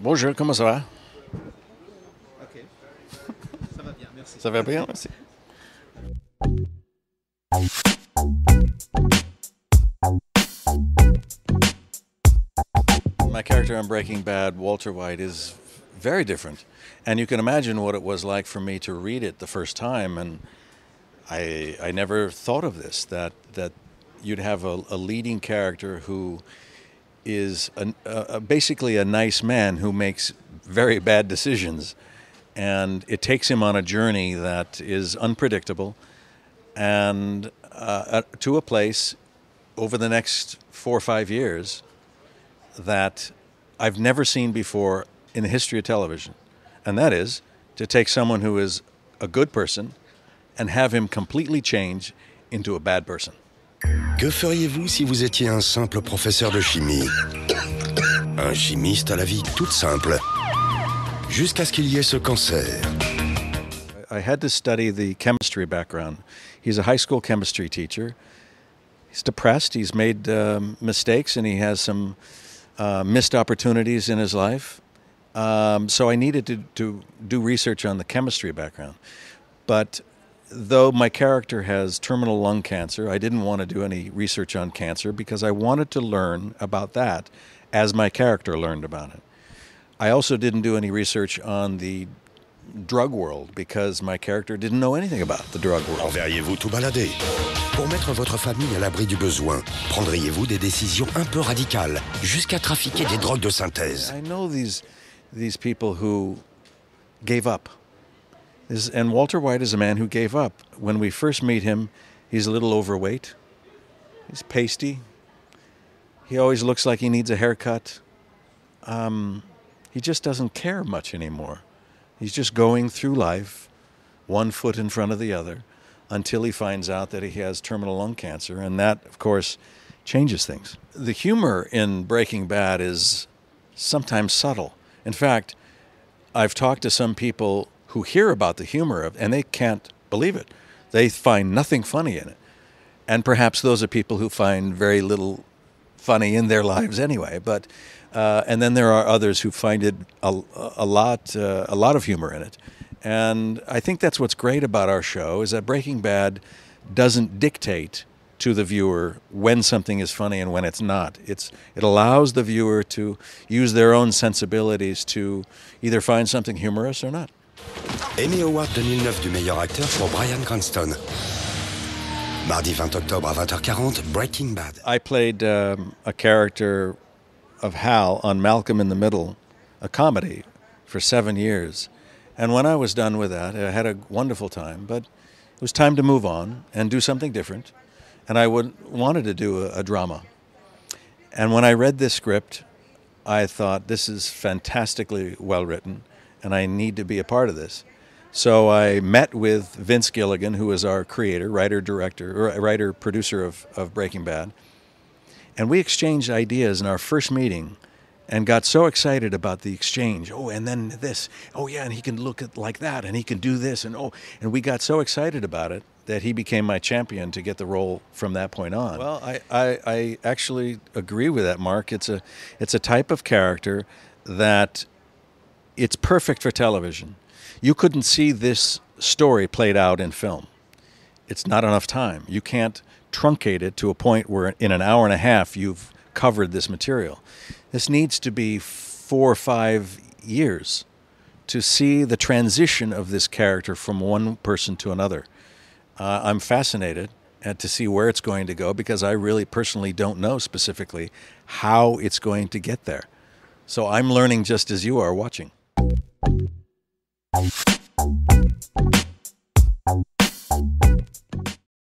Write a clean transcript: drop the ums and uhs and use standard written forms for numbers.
Bonjour, comment ça va? Ok, ça va bien, merci. Ça va bien, merci. My character in Breaking Bad, Walter White, is very different. And you can imagine what it was like for me to read it the first time. And I never thought of this, that you'd have a leading character who is basically a nice man who makes very bad decisions. And it takes him on a journey that is unpredictable and to a place over the next 4 or 5 years that I've never seen before in the history of television. And that is to take someone who is a good person and have him completely change into a bad person. Que feriez-vous si vous étiez un simple professeur de chimie? Un chimiste à la vie toute simple, jusqu'à ce qu'il y ait ce cancer. I had to study the chemistry background. He's a high school chemistry teacher. He's depressed, he's made mistakes, and he has some missed opportunities in his life. So I needed to do research on the chemistry background. But though my character has terminal lung cancer, I didn't want to do any research on cancer because I wanted to learn about that as my character learned about it. I also didn't do any research on the drug world because my character didn't know anything about the drug world. Enverriez-vous tout balader? Pour mettre votre famille à l'abri du besoin, prendriez-vous des décisions un peu radicales, jusqu'à trafiquer des drogues de synthèse? I know these people who gave up. And Walter White is a man who gave up. When we first meet him, he's a little overweight. He's pasty. He always looks like he needs a haircut. He just doesn't care much anymore. He's just going through life, one foot in front of the other, until he finds out that he has terminal lung cancer. And that, of course, changes things. The humor in Breaking Bad is sometimes subtle. In fact, I've talked to some people who hear about the humor of, and they can't believe it. They find nothing funny in it. And perhaps those are people who find very little funny in their lives anyway. But and then there are others who find it a lot of humor in it. And I think that's what's great about our show is that Breaking Bad doesn't dictate to the viewer when something is funny and when it's not. It allows the viewer to use their own sensibilities to either find something humorous or not. Emmy Award 2009 du meilleur acteur pour Bryan Cranston. Mardi 20 octobre à 20h40, Breaking Bad. I played a character of Hal on Malcolm in the Middle, a comedy, for 7 years. And when I was done with that, I had a wonderful time, but it was time to move on and do something different. And I wanted to do a drama. And when I read this script, I thought, this is fantastically well written, and I need to be a part of this. So I met with Vince Gilligan, who is our creator, writer, producer of Breaking Bad. And we exchanged ideas in our first meeting and got so excited about the exchange. Oh, and then this. Oh, yeah, and he can look at like that, and he can do this. And we got so excited about it that he became my champion to get the role from that point on. Well, I actually agree with that, Mark. It's a type of character that it's perfect for television. You couldn't see this story played out in film. It's not enough time. You can't truncate it to a point where in an hour and a half you've covered this material. This needs to be 4 or 5 years to see the transition of this character from one person to another. I'm fascinated to see where it's going to go because I really personally don't know specifically how it's going to get there. So I'm learning just as you are watching.